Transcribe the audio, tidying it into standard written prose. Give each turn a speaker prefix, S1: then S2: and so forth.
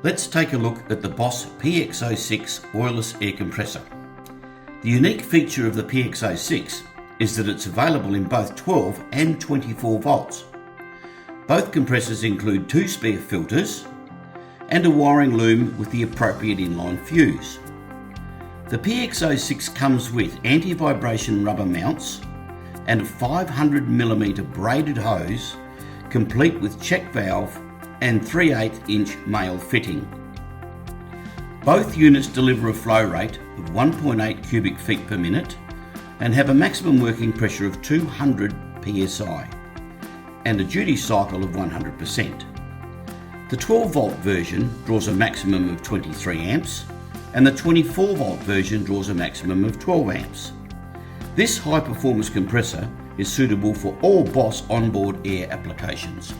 S1: Let's take a look at the Boss PX06 oilless air compressor. The unique feature of the PX06 is that it's available in both 12 and 24 volts. Both compressors include 2 spare filters and a wiring loom with the appropriate inline fuse. The PX06 comes with anti-vibration rubber mounts and a 500mm braided hose complete with check valve and 3/8-inch male fitting. Both units deliver a flow rate of 1.8 cubic feet per minute and have a maximum working pressure of 200 psi and a duty cycle of 100%. The 12 volt version draws a maximum of 23 amps and the 24 volt version draws a maximum of 12 amps. This high performance compressor is suitable for all Boss onboard air applications.